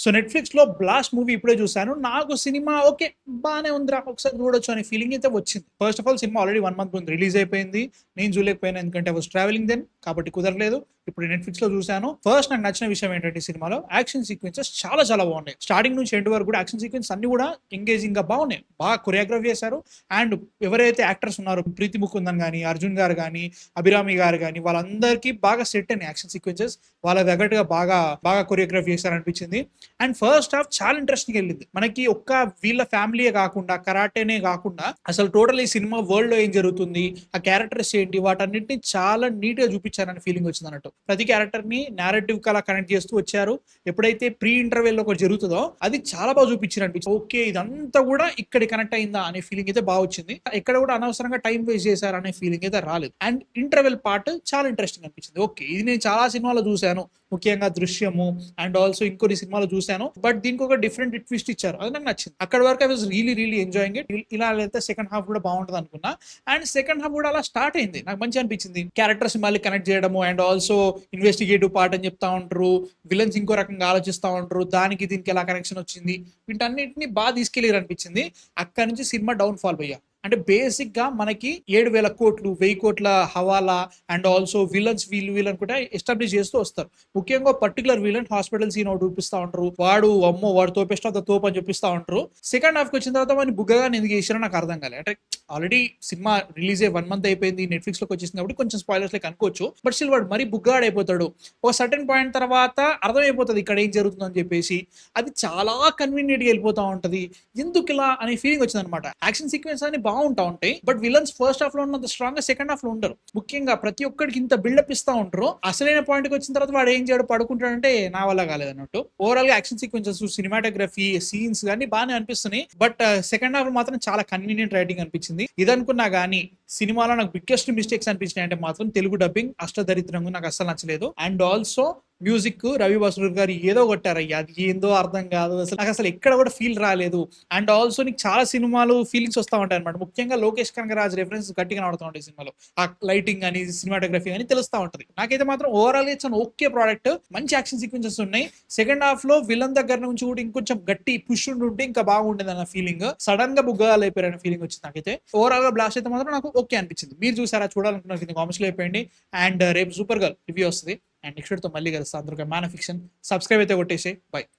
So నెట్‌ఫ్లిక్స్‌లో 'blast' movie ఇప్పుడే చూసాను. నాకు సినిమా ఓకే. బానే ఉందిరా ఒకసారి చూడొచ్చు అనే ఫీలింగ్ అయితే వచ్చింది. First of all cinema already 1 month ముందు రిలీజ్ అయిపోయింది. నేను చూడలేకపోయాను ఎందుకంటే ఐ వాస్ ట్రావెలింగ్ దెన్ కాబట్టి కుదరలేదు. ఇప్పుడు నెట్‌ఫ్లిక్స్‌లో చూసాను. ఫస్ట్ నాకు నచ్చిన విషయం ఏంటంటే ఈ సినిమాలో యాక్షన్ సీక్వెన్సెస్ చాలా చాలా బాగున్నాయి. స్టార్టింగ్ నుంచి ఎండ్ వరకు కూడా యాక్షన్ సీక్వెన్స్ అన్ని కూడా ఎంగేజింగ్‌గా బాగున్నాయి. బాగా కొరియోగ్రఫీ చేశారు. అండ్ ఎవరైతే యాక్టర్స్ ఉన్నారో ప్రీతి ముకుందన్ గాని, అర్జున్ గారు గాని, అభిరామి గారు గాని వాళ్ళందరికీ బాగా సెట్ అయినాయి యాక్షన్ సీక్వెన్సెస్. వాళ్ళకి తగ్గట్టుగా బాగా బాగా కొరియోగ్రఫీ చేశారనిపించింది. అండ్ ఫస్ట్ హాఫ్ చాలా ఇంట్రెస్టింగ్ వెళ్ళింది. మనకి ఒక్క వీళ్ళ ఫ్యామిలీయే కాకుండా కరాటేనే కాకుండా అసలు టోటల్ ఈ సినిమా వరల్డ్ లో ఏం జరుగుతుంది, ఆ క్యారెక్టర్స్ ఏంటి, వాటన్నిటిని చాలా నీట్ గా చూపించారని ఫీలింగ్ వచ్చింది అన్నట్టు. ప్రతి క్యారెక్టర్ ని నేరేటివ్ కి అలా కనెక్ట్ చేస్తూ వచ్చారు. ఎప్పుడైతే ప్రీ ఇంటర్వెల్ ఒకటి జరుగుతుందో అది చాలా బాగా చూపించారు అనిపించింది. ఓకే ఇదంతా కూడా ఇక్కడ కనెక్ట్ అయిందా అనే ఫీలింగ్ అయితే బాగా వచ్చింది. ఎక్కడ కూడా అనవసరంగా టైం వేస్ట్ చేశారు అనే ఫీలింగ్ అయితే రాలేదు. అండ్ ఇంటర్వెల్ పార్ట్ చాలా ఇంట్రెస్టింగ్ అనిపించింది. ఓకే ఇది నేను చాలా సినిమాలో చూశాను, ముఖ్యంగా దృశ్యము అండ్ ఆల్సో ఇంకొన్ని సినిమాలు చూశాను. బట్ దీనికి ఒక డిఫరెంట్ ట్విస్ట్ ఇచ్చారు, అది నాకు నచ్చింది. అక్కడ వరకు I was really enjoying it. ఇలా అయితే సెకండ్ హాఫ్ కూడా బాగుంటుంది అనుకున్నా. అండ్ సెకండ్ హాఫ్ కూడా అలా స్టార్ట్ అయింది, నాకు మంచిగా అనిపించింది. క్యారెక్టర్స్ మళ్ళీ కనెక్ట్ చేయడము అండ్ ఆల్సో ఇన్వెస్టిగేటివ్ పార్ట్ అని చెప్తా ఉంటారు, విలన్స్ ఇంకో రకంగా ఆలోచిస్తూ ఉంటారు, దానికి దీనికి ఎలా కనెక్షన్ వచ్చింది, వీటన్నిటిని బాగా తీసుకెళ్ళారు అనిపించింది. అక్కడ నుంచి సినిమా డౌన్ ఫాల్ పోయా. అంటే బేసిక్ గా మనకి 7,000 కోట్లు 1000 కోట్ల హవాలా అండ్ ఆల్సో విలన్స్ వీళ్ళు కూడా ఎస్టాబ్లిష్ చేస్తూ వస్తారు. ముఖ్యంగా పర్టికులర్ విలన్ హాస్పిటల్ సీన్ ఒకటి చూపిస్తా ఉంటారు, వాడు అమ్మో వాడు తోపేస్తా తోపు అని చూపిస్తా ఉంటారు. సెకండ్ హాఫ్ కి వచ్చిన తర్వాత వాడిని బుగ్గగా ఎందుకు చేసారో నాకు అర్థం కాలేదు. అంటే ఆల్రెడీ సినిమా రిలీజ్ అయ్యి 1 మంత్ అయిపోయింది, నెట్ఫ్లిక్స్ లోకి వచ్చేసింది కాబట్టి కొంచెం స్పాయిలర్స్ లైక్ అనుకోవచ్చు. బట్ స్టిల్ వాడు మరీ బుగ్గాడు అయిపోతాడు. ఒక సర్టెన్ పాయింట్ తర్వాత అర్థమైపోతుంది ఇక్కడ ఏం జరుగుతుందో అని చెప్పేసి. అది చాలా కన్వీనియంట్ గా వెళ్ళిపోతా ఉంటది. ఎందుకు ఇలా అనే ఫీలింగ్ వచ్చింది అనమాట. యాక్షన్ సీక్వెన్స్ అని బాగుంటా ఉంటాయి, బట్ విలన్స్ ఫస్ట్ హాఫ్ లో ఉన్నంత స్ట్రాంగ్ గా సెకండ్ హాఫ్ లో ఉండరు. ముఖ్యంగా ప్రతి ఒక్కడికి ఇంత బిల్డప్ ఇస్తా ఉంటారు, అసలైన పాయింట్ కి వచ్చిన తర్వాత వాడు ఏం చేయడు పడుకుంటాడంటే నా వల్ల కాలేదు అన్నట్టు. ఓవరాల్ గా యాక్షన్ సీక్వెన్సెస్ సినిమాటోగ్రఫీ సీన్స్ కానీ బాగానే అనిపిస్తున్నాయి. బట్ సెకండ్ హాఫ్ మాత్రం చాలా కన్వీనియంట్ రైటింగ్ అనిపించింది. ఇదనుకున్నా గానీ సినిమాలో నాకు బిగ్గెస్ట్ మిస్టేక్స్ అనిపించినాయి అంటే మాత్రం తెలుగు డబ్బింగ్ అష్టదరిద్రంగా నాకు అస్సలు నచ్చలేదు. And also music Ravi Basur గారు ఏదో కొట్టారయ్యా, అది ఏందో అర్థం కాదు అసలు. నాకు అసలు ఎక్కడ కూడా ఫీల్ రాలేదు. అండ్ ఆల్సో నీకు చాలా సినిమాలు ఫీలింగ్స్ వస్తా ఉంటాయి అనమాట. ముఖ్యంగా లోకేష్ కనగరాజ్ రెఫరెన్స్ గట్టిగా నడుతూ ఉంటాయి సినిమాలో. ఆ లైటింగ్ అని సినిమాటోగ్రఫీ అని తెలుస్తా ఉంటది. నాకైతే మాత్రం ఓవరాల్ గా ఇట్స్ ఓకే ప్రోడక్ట్. మంచి యాక్షన్ సీక్వెన్సెస్ ఉన్నాయి. సెకండ్ హాఫ్ లో విలన్ దగ్గర నుంచి కూడా ఇంకొంచెం గట్టి పుష్ ఉంటే ఇంకా బాగుండేది అన్న ఫీలింగ్. సడన్ గా బుగ్గగా అయిపోయారనే ఫీలింగ్ వచ్చింది నాకైతే. ఓవరాల్ గా బ్లాస్ట్ అయితే మాత్రం నాకు ఓకే అనిపించింది. మీరు చూసారా, చూడాలనుకున్నారు కామెంట్స్ లో అయిపోయింది. అండ్ రేపు సూపర్ గర్ల్ రివ్యూ వస్తుంది. అండ్ నెక్స్ట్ తో మళ్ళీ కలుస్తా. అందరూ మ్యాన్ ఆఫ్ ఫిక్షన్ సబ్స్క్రైబ్ అయితే కొట్టేసి బై.